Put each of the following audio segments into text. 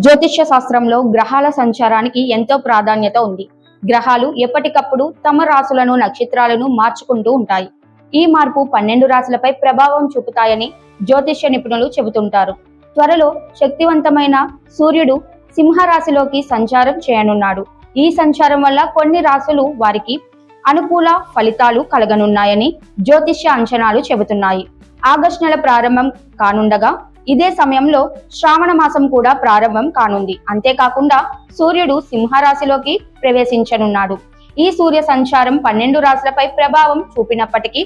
జ్యోతిష్య శాస్త్రంలో గ్రహాల సంచారానికి ఎంతో ప్రాధాన్యత ఉంది. గ్రహాలు ఎప్పటికప్పుడు తమ రాశులను నక్షత్రాలను మార్చుకుంటూ ఉంటాయి. ఈ మార్పు 12 రాశులపై ప్రభావం చూపుతాయని జ్యోతిష్య నిపుణులు చెబుతుంటారు. త్వరలో శక్తివంతమైన సూర్యుడు సింహరాశిలోకి సంచారం చేయనున్నాడు. ఈ సంచారం వల్ల కొన్ని రాశులు వారికి అనుకూల ఫలితాలు కలగనున్నాయని జ్యోతిష్య అంచనాలు చెబుతున్నాయి. ఆగస్టు నెల ప్రారంభం కానుండగా ఇదే సమయంలో శ్రావణ మాసం కూడా ప్రారంభం కానుంది. అంతేకాకుండా సూర్యుడు సింహరాశిలోకి ప్రవేశించనున్నాడు. ఈ సూర్య సంచారం 12 రాశులపై ప్రభావం చూపినప్పటికీ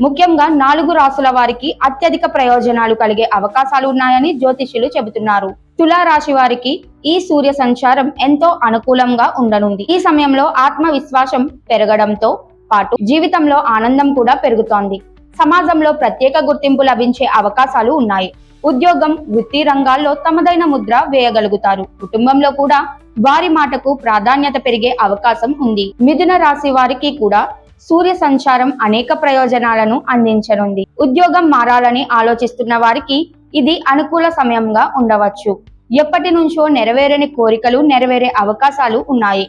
ముఖ్యంగా 4 రాశుల వారికి అత్యధిక ప్రయోజనాలు కలిగే అవకాశాలు ఉన్నాయని జ్యోతిష్యులు చెబుతున్నారు. తులా రాశి వారికి ఈ సూర్య సంచారం ఎంతో అనుకూలంగా ఉండనుంది. ఈ సమయంలో ఆత్మవిశ్వాసం పెరగడంతో పాటు జీవితంలో ఆనందం కూడా పెరుగుతోంది. సమాజంలో ప్రత్యేక గుర్తింపు లభించే అవకాశాలు ఉన్నాయి. ఉద్యోగం, వృత్తి రంగాల్లో తమదైన ముద్ర వేయగలుగుతారు. కుటుంబంలో కూడా వారి మాటకు ప్రాధాన్యత పెరిగే అవకాశం ఉంది. మిథున రాశి వారికి కూడా సూర్య సంచారం అనేక ప్రయోజనాలను అందించనుంది. ఉద్యోగం మారాలని ఆలోచిస్తున్న వారికి ఇది అనుకూల సమయంగా ఉండవచ్చు. ఎప్పటి నుంచో నెరవేరని కోరికలు నెరవేరే అవకాశాలు ఉన్నాయి.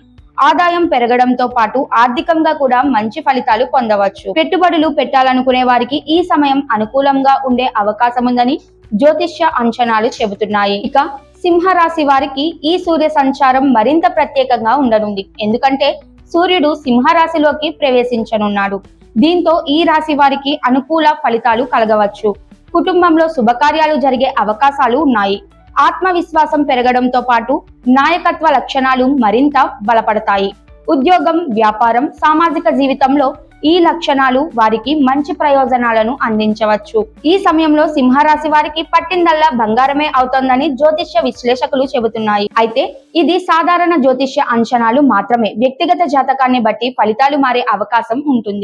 ఆదాయం పెరగడంతో పాటు ఆర్థికంగా కూడా మంచి ఫలితాలు పొందవచ్చు. పెట్టుబడులు పెట్టాలనుకునే వారికి ఈ సమయం అనుకూలంగా ఉండే అవకాశం ఉందని జ్యోతిష్య అంచనాలు చెబుతున్నాయి. ఇక సింహరాశి వారికి ఈ సూర్య సంచారం మరింత ప్రత్యేకంగా ఉండనుంది. ఎందుకంటే సూర్యుడు సింహరాశిలోకి ప్రవేశించనున్నాడు. దీంతో ఈ రాశి వారికి అనుకూల ఫలితాలు కలగవచ్చు. కుటుంబంలో శుభకార్యాలు జరిగే అవకాశాలు ఉన్నాయి. ఆత్మవిశ్వాసం పెరగడంతో పాటు నాయకత్వ లక్షణాలు మరింత బలపడతాయి. ఉద్యోగం, వ్యాపారం, సామాజిక జీవితంలో ఈ లక్షణాలు వారికి మంచి ప్రయోజనాలను అందించవచ్చు. ఈ సమయంలో సింహరాశి వారికి పట్టిందల్లా బంగారమే అవుతోందని జ్యోతిష్య విశ్లేషకులు చెబుతున్నాయి. అయితే ఇది సాధారణ జ్యోతిష్య అంచనాలు మాత్రమే. వ్యక్తిగత జాతకాన్ని బట్టి ఫలితాలు మారే అవకాశం ఉంటుంది.